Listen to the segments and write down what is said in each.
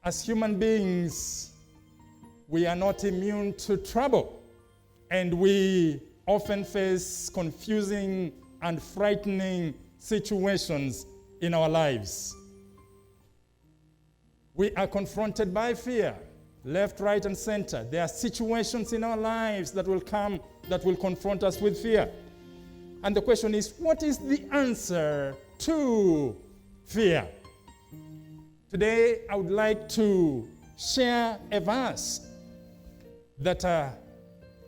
As human beings, we are not immune to trouble, and we often face confusing and frightening situations in our lives. We are confronted by fear, left, right, and center. There are situations in our lives that will come that will confront us with fear. And the question is, what is the answer to fear? Today, I would like to share a verse that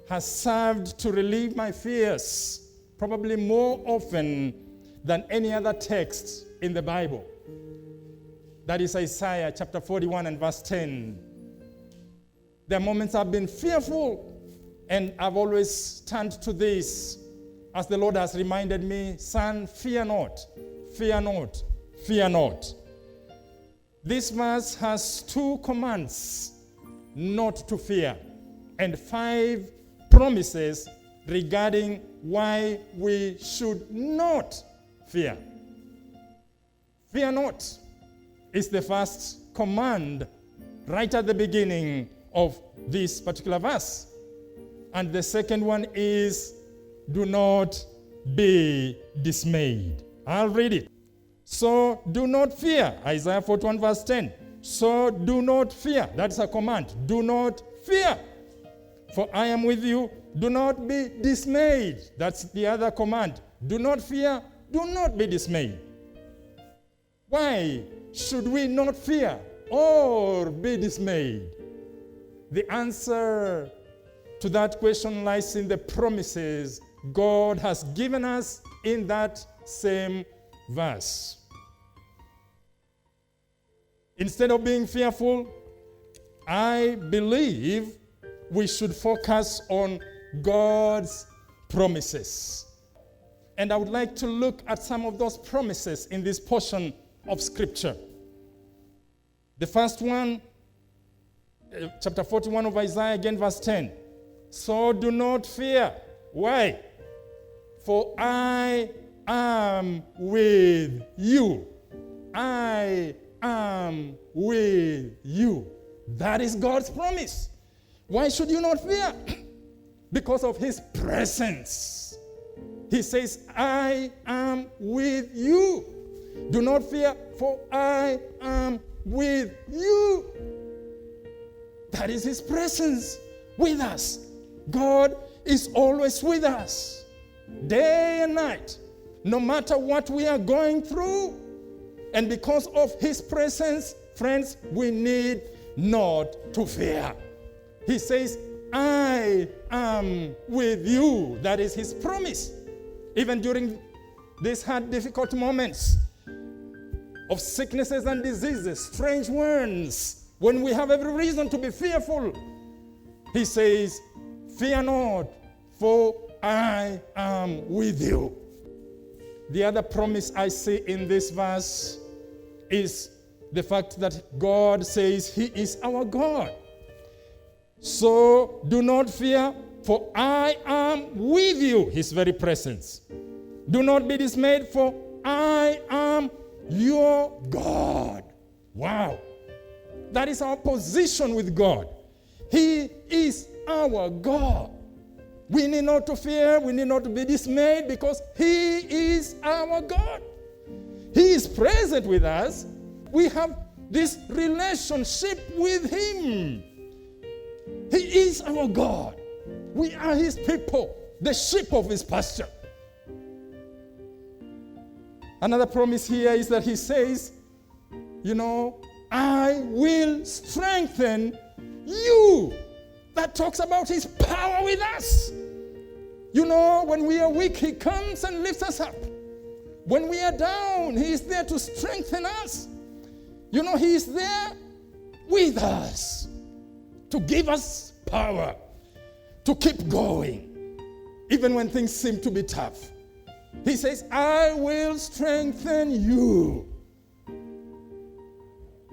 has served to relieve my fears, probably more often than any other text in the Bible. That is Isaiah chapter 41 and verse 10. There are moments I've been fearful, and I've always turned to this as the Lord has reminded me, son, fear not, fear not, fear not. This verse has 2 commands not to fear and 5 promises regarding why we should not fear. Fear not is the first command right at the beginning of this particular verse. And the second one is, do not be dismayed. I'll read it. So do not fear. Isaiah 41 verse 10. So do not fear. That's a command. Do not fear. For I am with you. Do not be dismayed. That's the other command. Do not fear. Do not be dismayed. Why should we not fear or be dismayed? The answer to that question lies in the promises God has given us in that same verse. Instead of being fearful, I believe we should focus on God's promises. And I would like to look at some of those promises in this portion of Scripture. The first one, chapter 41 of Isaiah, again, verse 10. So do not fear. Why? For I am with you. I am with you. That is God's promise. Why should you not fear? Because of his presence. He says, I am with you. Do not fear, for I am with you. That is his presence with us. God is always with us, day and night, no matter what we are going through. And because of his presence, friends, we need not to fear. He says, I am with you. That is his promise. Even during these hard, difficult moments of sicknesses and diseases, strange ones, when we have every reason to be fearful, he says, fear not, for I am with you. The other promise I see in this verse is the fact that God says he is our God. So do not fear, for I am with you, his very presence. Do not be dismayed, for I am your God. Wow. That is our position with God. He is our God. We need not to fear, we need not to be dismayed, because he is our God. He is present with us. We have this relationship with him. He is our God. We are his people, the sheep of his pasture. Another promise here is that he says, I will strengthen you. That talks about his power with us. When we are weak, he comes and lifts us up. When we are down, he is there to strengthen us. He is there with us to give us power, to keep going, even when things seem to be tough. He says, I will strengthen you.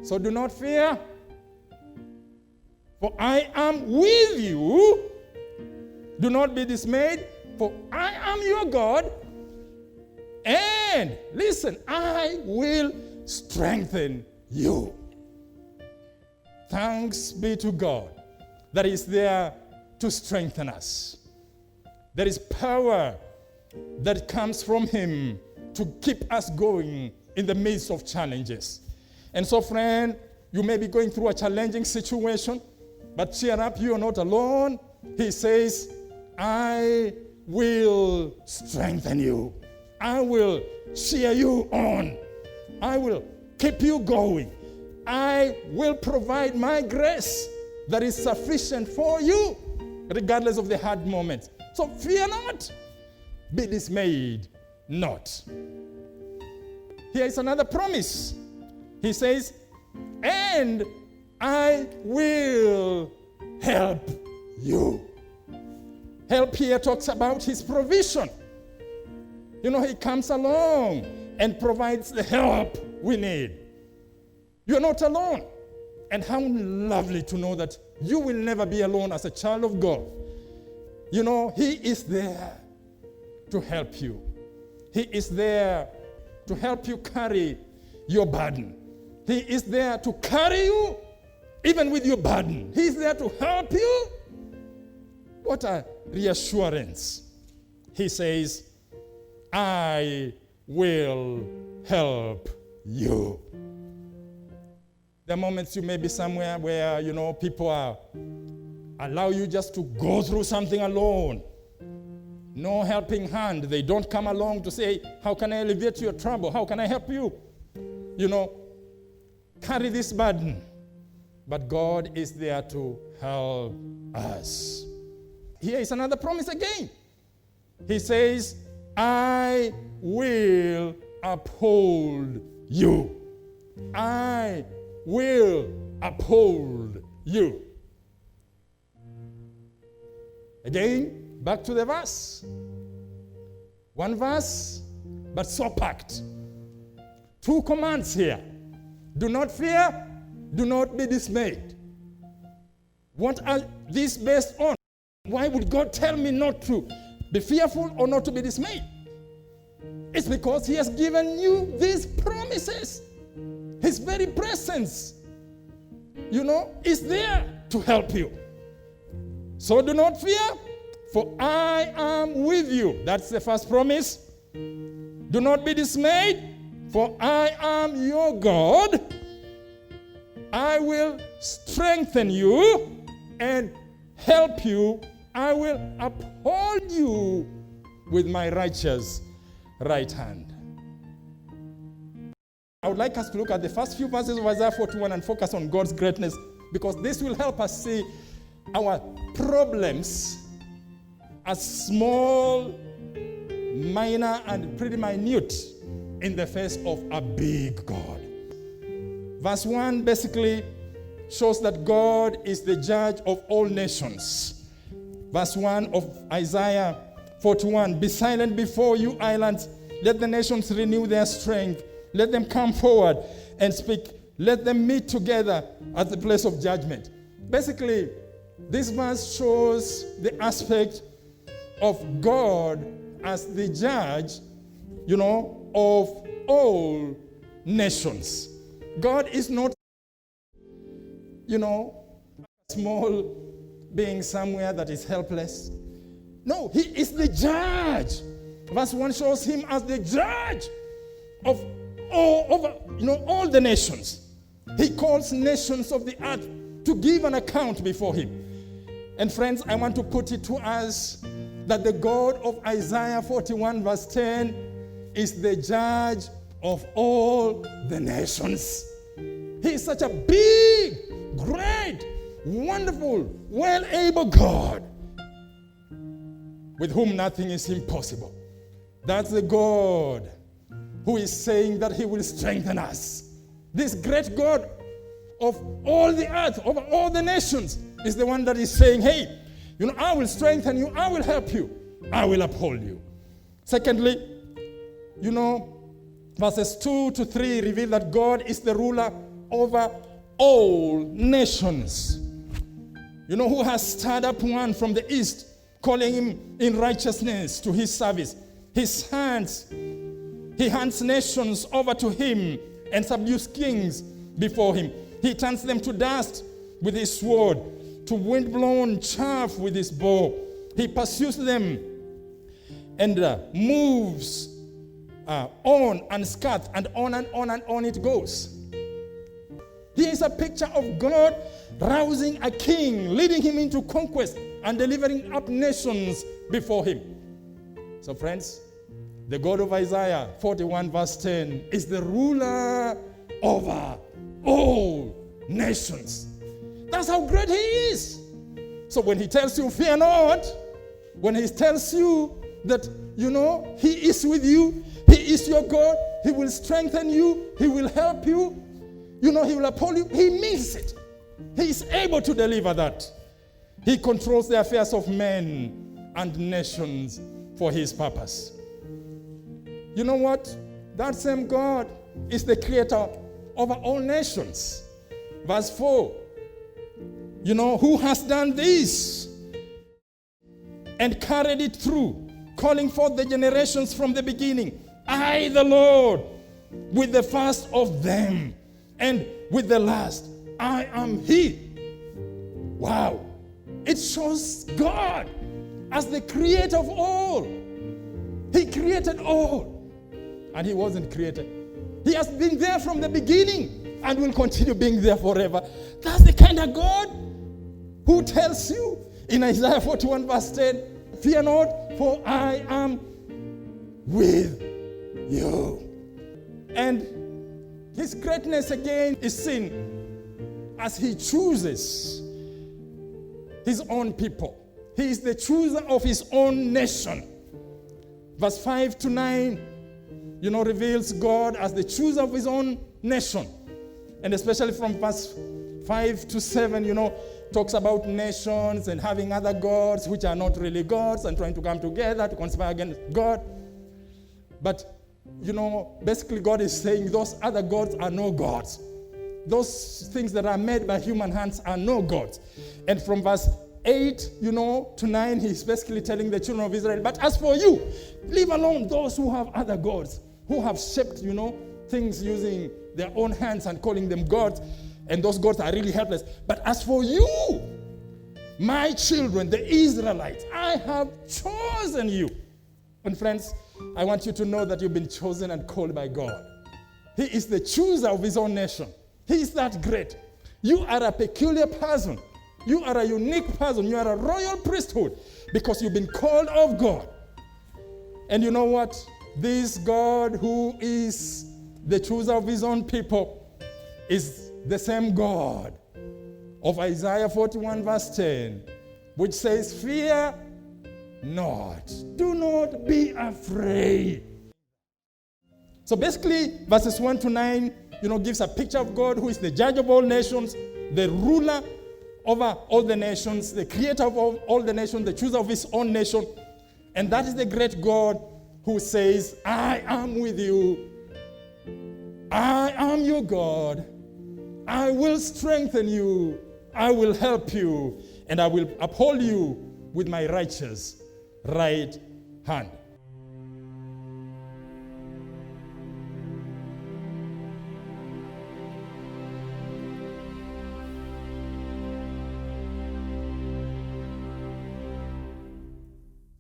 So do not fear, for I am with you. Do not be dismayed, for I am your God. And listen, I will strengthen you. Thanks be to God that is there to strengthen us. There is power that comes from him to keep us going in the midst of challenges. And so, friend, you may be going through a challenging situation, but cheer up, you are not alone. He says, I will strengthen you. I will cheer you on. I will keep you going. I will provide my grace that is sufficient for you, regardless of the hard moments. So fear not. Be dismayed not. Here is another promise. He says, and I will help you. Help here talks about his provision. You know, he comes along and provides the help we need. You're not alone. And how lovely to know that you will never be alone as a child of God. You know, he is there to help you. He is there to help you carry your burden. He is there to carry you even with your burden. He is there to help you. What a reassurance. He says, I will help you. There are moments you may be somewhere where, you know, people allow you just to go through something alone. No helping hand. They don't come along to say, how can I alleviate your trouble? How can I help you? You know, carry this burden. But God is there to help us. Here is another promise again. He says, I will uphold you. I will uphold you. Again, back to the verse. One verse, but so packed. Two commands here. Do not fear, do not be dismayed. What are these based on? Why would God tell me not to be fearful or not to be dismayed? It's because he has given you these promises. His very presence, you know, is there to help you. So do not fear, for I am with you. That's the first promise. Do not be dismayed, for I am your God. I will strengthen you and help you. I will uphold you with my righteous right hand. I would like us to look at the first few verses of Isaiah 41 and focus on God's greatness, because this will help us see our problems as small, minor, and pretty minute in the face of a big God. Verse 1 basically shows that God is the judge of all nations. Verse 1 of Isaiah 41, be silent before you islands, let the nations renew their strength. Let them come forward and speak. Let them meet together at the place of judgment. Basically, this verse shows the aspect of God as the judge, you know, of all nations. God is not, you know, a small being somewhere that is helpless. No, he is the judge. Verse 1 shows him as the judge of all the nations. He calls nations of the earth to give an account before him. And friends, I want to put it to us that the God of Isaiah 41 verse 10 is the judge of all the nations. He is such a big, great, wonderful, well-able God with whom nothing is impossible. That's the God who is saying that he will strengthen us. This great God of all the earth, of all the nations, is the one that is saying, hey, you know, I will strengthen you, I will help you, I will uphold you. Secondly, you know, verses 2 to 3 reveal that God is the ruler over all nations. You know, who has stirred up one from the east, calling him in righteousness to his service. He hands nations over to him and subdues kings before him. He turns them to dust with his sword, to wind-blown chaff with his bow. He pursues them and moves on and skirts, and on and on and on it goes. Here is a picture of God rousing a king, leading him into conquest and delivering up nations before him. So friends, the God of Isaiah 41 verse 10 is the ruler over all nations. That's how great he is. So when he tells you, fear not, when he tells you that, he is with you, he is your God, he will strengthen you, he will help you, he will uphold you, he means it. He is able to deliver that. He controls the affairs of men and nations for his purpose. You know what? That same God is the creator over all nations. Verse 4. Who has done this and carried it through, calling forth the generations from the beginning. I, the Lord, with the first of them and with the last, I am he. Wow. It shows God as the creator of all. He created all, and he wasn't created. He has been there from the beginning and will continue being there forever. That's the kind of God who tells you in Isaiah 41 verse 10, fear not, for I am with you. And his greatness again is seen as he chooses his own people. He is the chooser of his own nation. Verse 5 to 9, reveals God as the chooser of his own nation. And especially from verse 5 to 7, talks about nations and having other gods which are not really gods and trying to come together to conspire against God. But, basically God is saying those other gods are no gods. Those things that are made by human hands are no gods. And from verse 8, to 9, he's basically telling the children of Israel, but as for you, leave alone those who have other gods, who have shaped, things using their own hands and calling them gods, and those gods are really helpless. But as for you, my children, the Israelites, I have chosen you. And friends, I want you to know that you've been chosen and called by God. He is the chooser of his own nation. He is that great. You are a peculiar person. You are a unique person. You are a royal priesthood because you've been called of God. And you know what? This God who is the chooser of his own people is the same God of Isaiah 41 verse 10, which says, fear not. Do not be afraid. So basically, verses 1 to 9, gives a picture of God who is the judge of all nations, the ruler over all the nations, the creator of all the nations, the chooser of his own nation. And that is the great God who says, I am with you. I am your God. I will strengthen you. I will help you. And I will uphold you with my righteous right hand.